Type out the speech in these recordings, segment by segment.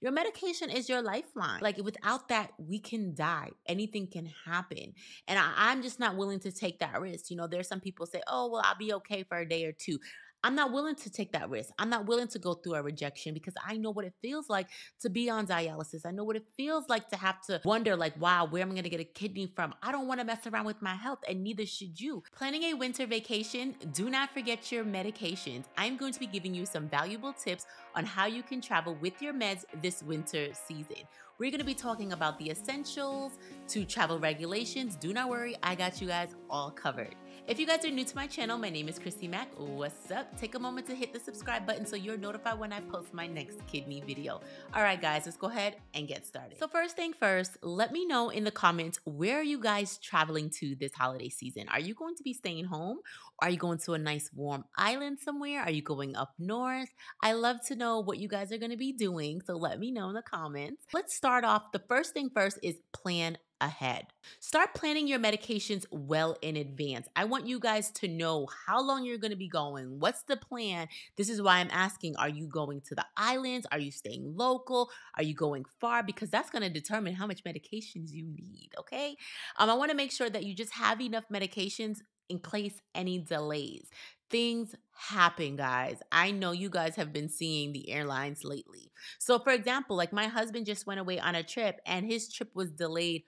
Your medication is your lifeline. Like without that, we can die. Anything can happen. And I'm just not willing to take that risk. There's some people say, oh, well, I'll be okay for a day or two. I'm not willing to take that risk. I'm not willing to go through a rejection because I know what it feels like to be on dialysis. I know what it feels like to have to wonder, like, wow, where am I going to get a kidney from? I don't want to mess around with my health, and neither should you. Planning a winter vacation, do not forget your medications. I'm going to be giving you some valuable tips on how you can travel with your meds this winter season. We're going to be talking about the essentials to travel regulations. Do not worry, I got you guys all covered. If you guys are new to my channel, my name is Christy Mack. What's up? Take a moment to hit the subscribe button so you're notified when I post my next kidney video. All right, guys, let's go ahead and get started. So first thing first, let me know in the comments, where are you guys traveling to this holiday season? Are you going to be staying home? Are you going to a nice warm island somewhere? Are you going up north? I love to know what you guys are going to be doing, so let me know in the comments. Let's start off. The first thing first is plan ahead. Start planning your medications well in advance. I want you guys to know how long you're going to be going. What's the plan? This is why I'm asking, are you going to the islands? Are you staying local? Are you going far? Because that's going to determine how much medications you need, okay? I want to make sure that you just have enough medications in case any delays. Things happen, guys. I know you guys have been seeing the airlines lately. So for example, like my husband just went away on a trip and his trip was delayed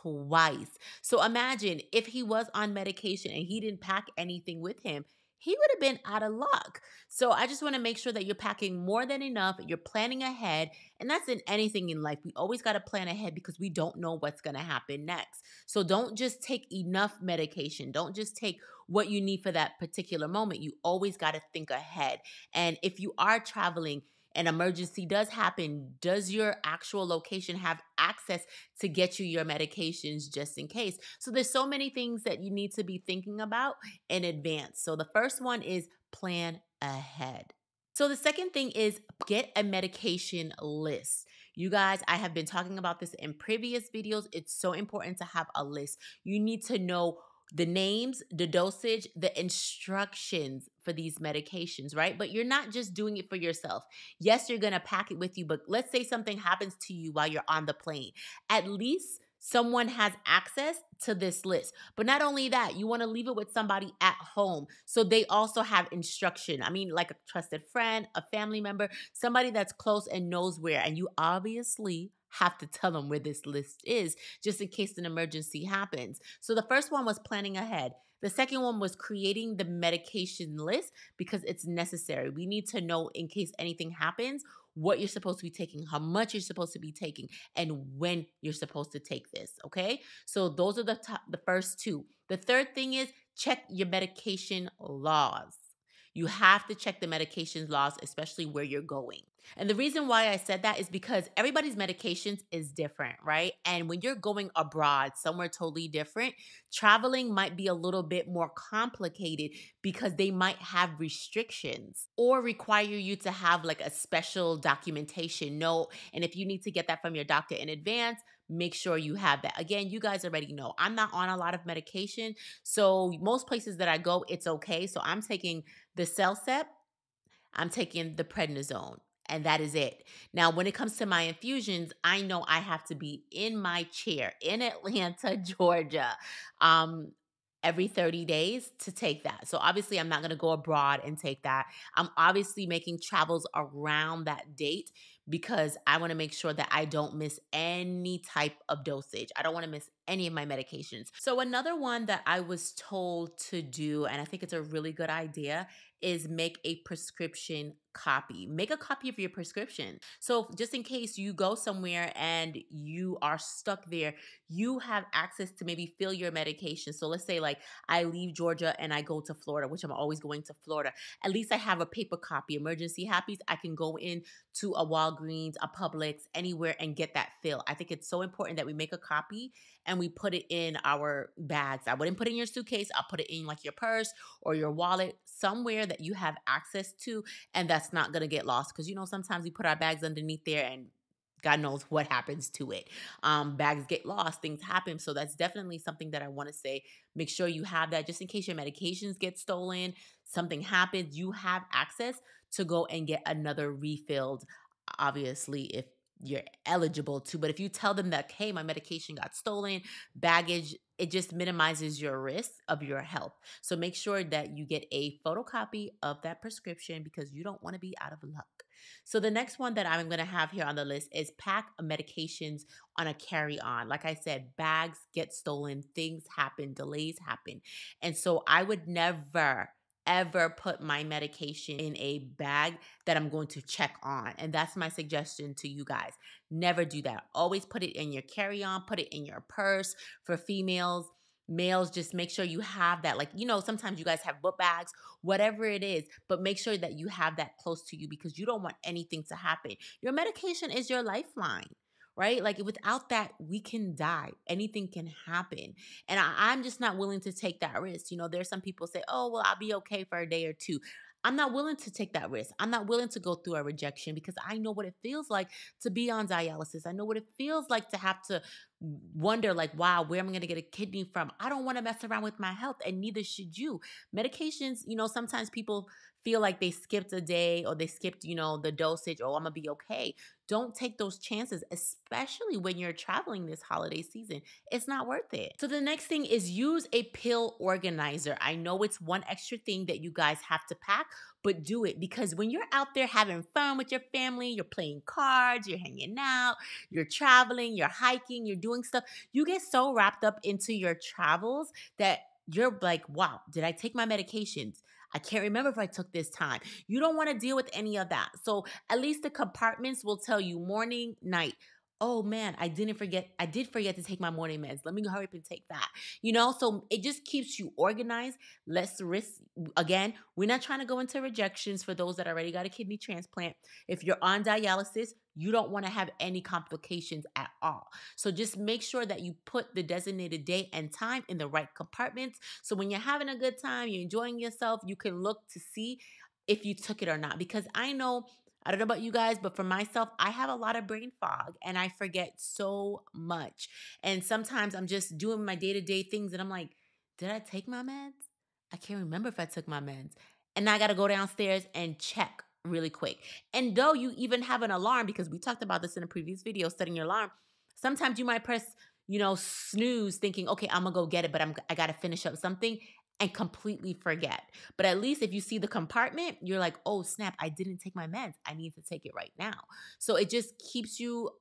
twice. So imagine if he was on medication and he didn't pack anything with him, he would have been out of luck. So I just want to make sure that you're packing more than enough, you're planning ahead, and that's in anything in life. We always got to plan ahead because we don't know what's going to happen next. So don't just take enough medication. Don't just take what you need for that particular moment. You always got to think ahead. And if you are traveling, an emergency does happen, does your actual location have access to get you your medications just in case? So there's so many things that you need to be thinking about in advance. So the first one is plan ahead. So the second thing is get a medication list. You guys, I have been talking about this in previous videos. It's so important to have a list. You need to know the names, the dosage, the instructions for these medications, right? But you're not just doing it for yourself. Yes, you're going to pack it with you, but let's say something happens to you while you're on the plane. At least someone has access to this list. But not only that, you want to leave it with somebody at home so they also have instruction. I mean, like a trusted friend, a family member, somebody that's close and knows where. And you obviously have to tell them where this list is just in case an emergency happens. So the first one was planning ahead. The second one was creating the medication list because it's necessary. We need to know in case anything happens, what you're supposed to be taking, how much you're supposed to be taking, and when you're supposed to take this, okay? So those are the first two. The third thing is check your medication laws. You have to check the medications laws, especially where you're going. And the reason why I said that is because everybody's medications is different, right? And when you're going abroad, somewhere totally different, traveling might be a little bit more complicated because they might have restrictions or require you to have like a special documentation note. And if you need to get that from your doctor in advance, make sure you have that. Again, you guys already know I'm not on a lot of medication. So most places that I go, it's okay. So I'm taking the Cellcept, I'm taking the prednisone, and that is it. Now, when it comes to my infusions, I know I have to be in my chair in Atlanta, Georgia, every 30 days to take that. So obviously, I'm not going to go abroad and take that. I'm obviously making travels around that date because I want to make sure that I don't miss any type of dosage. I don't want to miss any of my medications. So another one that I was told to do, and I think it's a really good idea, is make a prescription copy. Make a copy of your prescription. So just in case you go somewhere and you are stuck there, you have access to maybe fill your medication. So let's say like I leave Georgia and I go to Florida, which I'm always going to Florida. At least I have a paper copy. Emergency happies, I can go in to a Walgreens, a Publix, anywhere and get that fill. I think it's so important that we make a copy and we put it in our bags. I wouldn't put it in your suitcase. I'll put it in like your purse or your wallet, somewhere that you have access to and that's not going to get lost. Because, sometimes we put our bags underneath there and God knows what happens to it. Bags get lost, things happen. So that's definitely something that I want to say. Make sure you have that just in case your medications get stolen, something happens, you have access to go and get another refilled, obviously, if you're eligible to. But if you tell them that, hey, my medication got stolen, baggage, it just minimizes your risk of your health. So make sure that you get a photocopy of that prescription because you don't want to be out of luck. So the next one that I'm going to have here on the list is pack medications on a carry-on. Like I said, bags get stolen, things happen, delays happen. And so I would never ever put my medication in a bag that I'm going to check on. And that's my suggestion to you guys. Never do that. Always put it in your carry-on, put it in your purse. For females, males, just make sure you have that. Like, sometimes you guys have book bags, whatever it is, but make sure that you have that close to you because you don't want anything to happen. Your medication is your lifeline. Right? Like without that, we can die. Anything can happen. And I'm just not willing to take that risk. There's some people say, oh, well, I'll be okay for a day or two. I'm not willing to take that risk. I'm not willing to go through a rejection because I know what it feels like to be on dialysis. I know what it feels like to have to wonder, like, wow, where am I going to get a kidney from? I don't want to mess around with my health, and neither should you. Medications, sometimes people feel like they skipped a day or they skipped, the dosage, oh, I'm going to be okay. Don't take those chances, especially when you're traveling this holiday season. It's not worth it. So the next thing is use a pill organizer. I know it's one extra thing that you guys have to pack, but do it because when you're out there having fun with your family, you're playing cards, you're hanging out, you're traveling, you're hiking, you're doing stuff, you get so wrapped up into your travels that you're like, wow, did I take my medications? I can't remember if I took this time. You don't want to deal with any of that. So at least the compartments will tell you morning, night. Oh man, I did forget to take my morning meds. Let me hurry up and take that. So it just keeps you organized, less risk. Again, we're not trying to go into rejections for those that already got a kidney transplant. If you're on dialysis, you don't want to have any complications at all. So just make sure that you put the designated date and time in the right compartments. So when you're having a good time, you're enjoying yourself, you can look to see if you took it or not. Because I don't know about you guys, but for myself, I have a lot of brain fog and I forget so much. And sometimes I'm just doing my day-to-day things and I'm like, did I take my meds? I can't remember if I took my meds. And I got to go downstairs and check really quick. And though you even have an alarm, because we talked about this in a previous video, setting your alarm, sometimes you might press, snooze thinking, okay, I'm going to go get it, but I got to finish up something and completely forget. But at least if you see the compartment, you're like, oh, snap, I didn't take my meds. I need to take it right now. So it just keeps you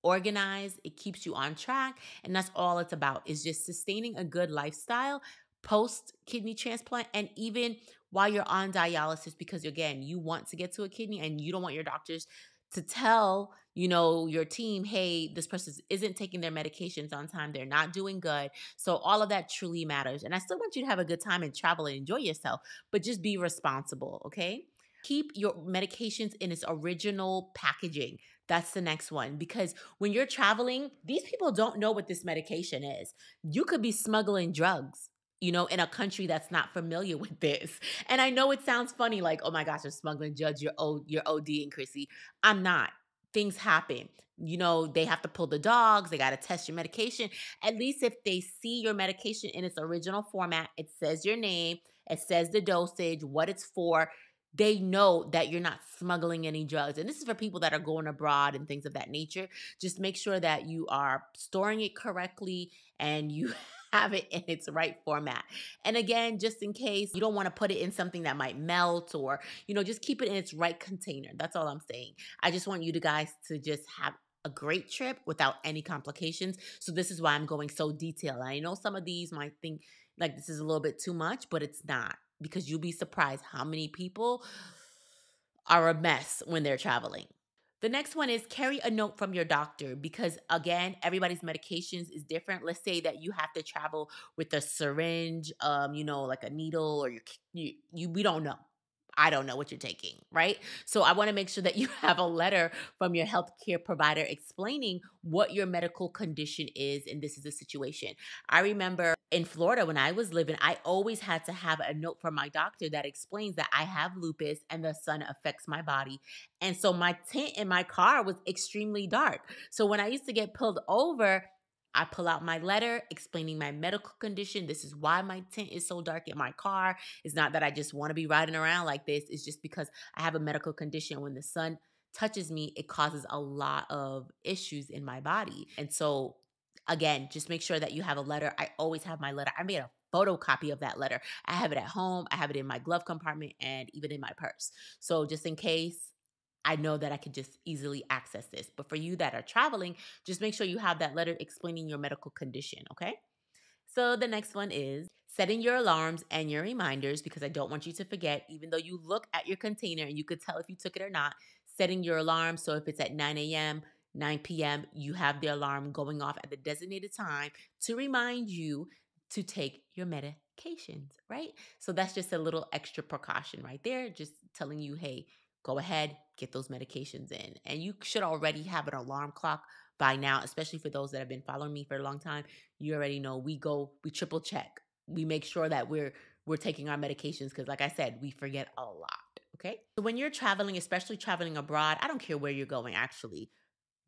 organized. It keeps you on track. And that's all it's about is just sustaining a good lifestyle post kidney transplant and even while you're on dialysis, because again, you want to get to a kidney and you don't want your doctors to tell, your team, hey, this person isn't taking their medications on time. They're not doing good. So all of that truly matters. And I still want you to have a good time and travel and enjoy yourself, but just be responsible, okay? Keep your medications in its original packaging. That's the next one. Because when you're traveling, these people don't know what this medication is. You could be smuggling drugs, in a country that's not familiar with this. And I know it sounds funny, like, oh my gosh, you're smuggling drugs, you're ODing, Chrissy. I'm not. Things happen. They have to pull the dogs, they got to test your medication. At least if they see your medication in its original format, it says your name, it says the dosage, what it's for, they know that you're not smuggling any drugs. And this is for people that are going abroad and things of that nature. Just make sure that you are storing it correctly and you have it in its right format. And again, just in case you don't want to put it in something that might melt or, just keep it in its right container. That's all I'm saying. I just want you guys to just have a great trip without any complications. So this is why I'm going so detailed. I know some of these might think like this is a little bit too much, but it's not, because you'll be surprised how many people are a mess when they're traveling. The next one is carry a note from your doctor because, again, everybody's medications is different. Let's say that you have to travel with a syringe, like a needle, or we don't know. I don't know what you're taking, right? So I want to make sure that you have a letter from your healthcare provider explaining what your medical condition is and this is the situation. I remember in Florida when I was living, I always had to have a note from my doctor that explains that I have lupus and the sun affects my body. And so my tint in my car was extremely dark. So when I used to get pulled over, I pull out my letter explaining my medical condition. This is why my tint is so dark in my car. It's not that I just want to be riding around like this. It's just because I have a medical condition. When the sun touches me, it causes a lot of issues in my body. And so, again, just make sure that you have a letter. I always have my letter. I made a photocopy of that letter. I have it at home, I have it in my glove compartment, and even in my purse. So, just in case, I know that I could just easily access this. But for you that are traveling, just make sure you have that letter explaining your medical condition, okay? So the next one is setting your alarms and your reminders because I don't want you to forget, even though you look at your container and you could tell if you took it or not, setting your alarm. So if it's at 9 a.m., 9 p.m., you have the alarm going off at the designated time to remind you to take your medications, right? So that's just a little extra precaution right there, just telling you, hey, go ahead, get those medications in. And you should already have an alarm clock by now, especially for those that have been following me for a long time. You already know we triple check. We make sure that we're taking our medications because like I said, we forget a lot. Okay. So when you're traveling, especially traveling abroad, I don't care where you're going actually,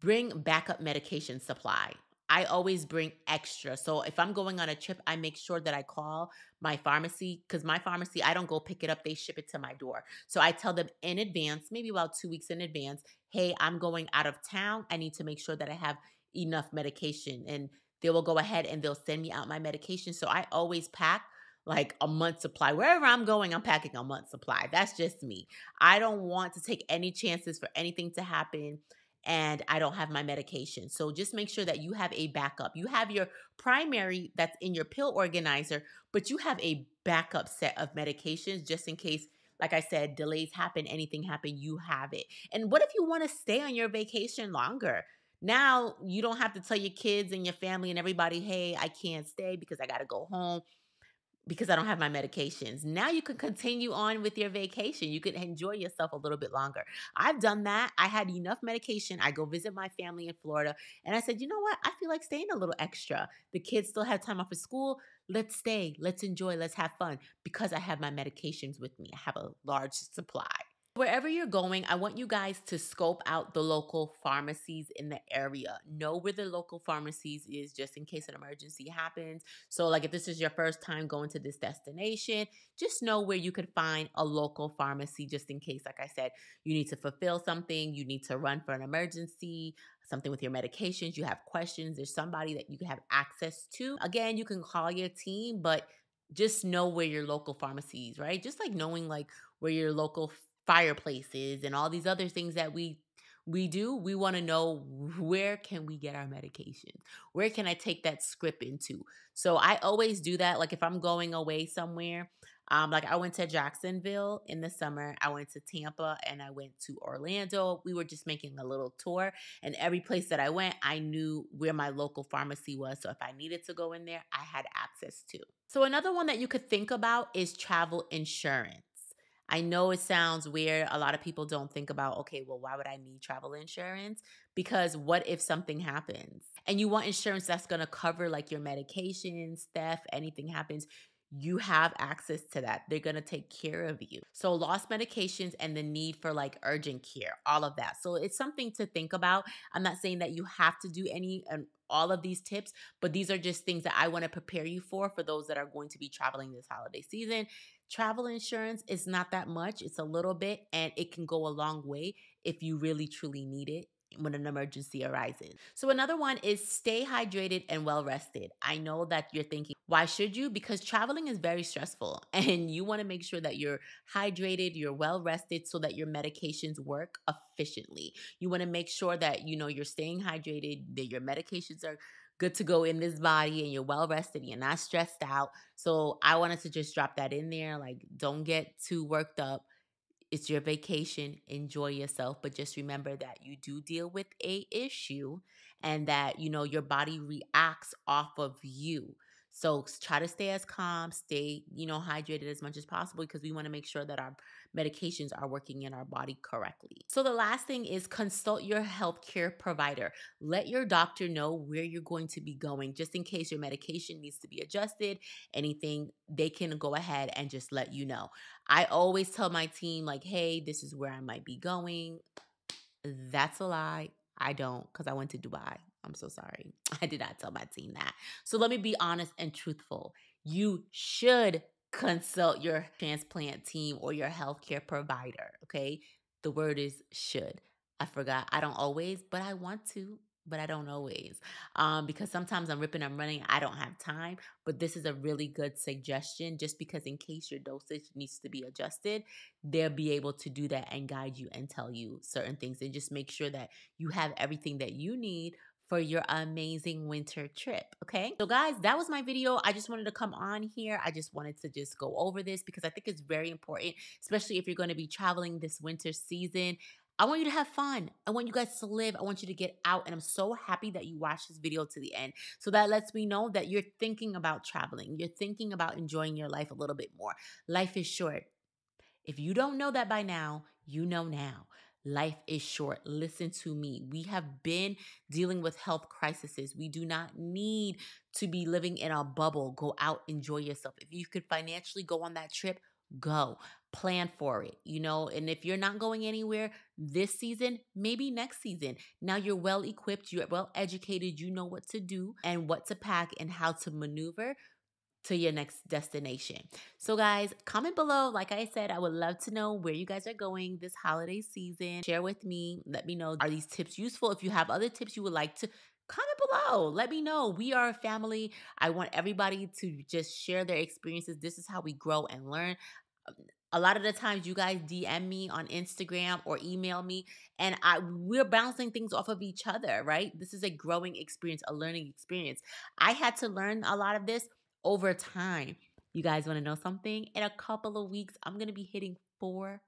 bring backup medication supply. I always bring extra. So if I'm going on a trip, I make sure that I call my pharmacy because my pharmacy, I don't go pick it up, they ship it to my door. So I tell them in advance, maybe about 2 weeks in advance, hey, I'm going out of town. I need to make sure that I have enough medication. And they will go ahead and they'll send me out my medication. So I always pack like a month supply. Wherever I'm going, I'm packing a month supply. That's just me. I don't want to take any chances for anything to happen and I don't have my medication. So just make sure that you have a backup. You have your primary that's in your pill organizer, but you have a backup set of medications just in case, like I said, delays happen, anything happen, you have it. And what if you want to stay on your vacation longer? Now you don't have to tell your kids and your family and everybody, hey, I can't stay because I got to go home because I don't have my medications. Now you can continue on with your vacation. You can enjoy yourself a little bit longer. I've done that. I had enough medication. I go visit my family in Florida and I said, you know what? I feel like staying a little extra. The kids still have time off of school. Let's stay. Let's enjoy. Let's have fun because I have my medications with me. I have a large supply. Wherever you're going, I want you guys to scope out the local pharmacies in the area. Know where the local pharmacies is just in case an emergency happens. So, like if this is your first time going to this destination, just know where you could find a local pharmacy just in case, like I said, you need to fulfill something, you need to run for an emergency, something with your medications, you have questions, there's somebody that you can have access to. Again, you can call your team, but just know where your local pharmacies, right? Just like knowing like where your local fireplaces and all these other things that we do, we want to know where can we get our medications, where can I take that script into. So I always do that. Like if I'm going away somewhere, like I went to Jacksonville in the summer, I went to Tampa, and I went to Orlando. We were just making a little tour, and every place that I went, I knew where my local pharmacy was, so if I needed to go in there, I had access to. So another one that you could think about is travel insurance. I know it sounds weird. A lot of people don't think about, okay, well, why would I need travel insurance? Because what if something happens? And you want insurance that's going to cover like your medications, theft, anything happens. You have access to that. They're going to take care of you. So, lost medications and the need for like urgent care, all of that. So, it's something to think about. I'm not saying that you have to do any and all of these tips, but these are just things that I want to prepare you for those that are going to be traveling this holiday season. Travel insurance is not that much, it's a little bit, and it can go a long way if you really truly need it when an emergency arises. So, another one is stay hydrated and well rested. I know that you're thinking, why should you? Because traveling is very stressful and you want to make sure that you're hydrated, you're well rested so that your medications work efficiently. You want to make sure that you know you're staying hydrated, that your medications are good to go in this body and you're well rested, you're not stressed out. So I wanted to just drop that in there. Like, don't get too worked up. It's your vacation. Enjoy yourself. But just remember that you do deal with a issue and that, you know, your body reacts off of you. So try to stay as calm, stay, you know, hydrated as much as possible because we want to make sure that our medications are working in our body correctly. So the last thing is consult your healthcare provider. Let your doctor know where you're going to be going just in case your medication needs to be adjusted, anything, they can go ahead and just let you know. I always tell my team, like, hey, this is where I might be going. That's a lie. I don't because I went to Dubai. I'm so sorry. I did not tell my team that. So let me be honest and truthful. You should consult your transplant team or your healthcare provider, okay? The word is should. I forgot. I don't always, but I want to, but I don't always. Because sometimes I'm ripping, I'm running, I don't have time. But this is a really good suggestion just because, in case your dosage needs to be adjusted, they'll be able to do that and guide you and tell you certain things and just make sure that you have everything that you need for your amazing winter trip. Okay. So, guys, that was my video. I just wanted to come on here. I just wanted to just go over this because I think it's very important, especially if you're going to be traveling this winter season. I want you to have fun. I want you guys to live. I want you to get out. And I'm so happy that you watched this video to the end. So that lets me know that you're thinking about traveling. You're thinking about enjoying your life a little bit more. Life is short. If you don't know that by now, you know now. Life is short. Listen to me. We have been dealing with health crises. We do not need to be living in a bubble. Go out, enjoy yourself. If you could financially go on that trip, go. Plan for it, and if you're not going anywhere this season, maybe next season. Now you're well equipped, you're well educated, you know what to do and what to pack and how to maneuver to your next destination. So guys, comment below. Like I said, I would love to know where you guys are going this holiday season. Share with me. Let me know, are these tips useful? If you have other tips you would like to, comment below. Let me know. We are a family. I want everybody to just share their experiences. This is how we grow and learn. A lot of the times you guys DM me on Instagram or email me, and we're bouncing things off of each other, right? This is a growing experience, a learning experience. I had to learn a lot of this over time. You guys want to know something? In a couple of weeks, I'm going to be hitting 4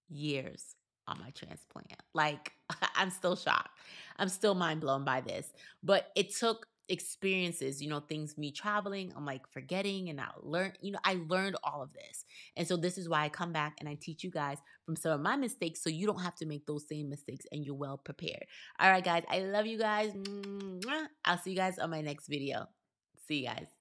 years on my transplant. Like, I'm still shocked. I'm still mind blown by this. But it took experiences, things, me traveling, I'm like forgetting, and I learned all of this. And so this is why I come back and I teach you guys from some of my mistakes so you don't have to make those same mistakes and you're well prepared. All right, guys, I love you guys. I'll see you guys on my next video. See you guys.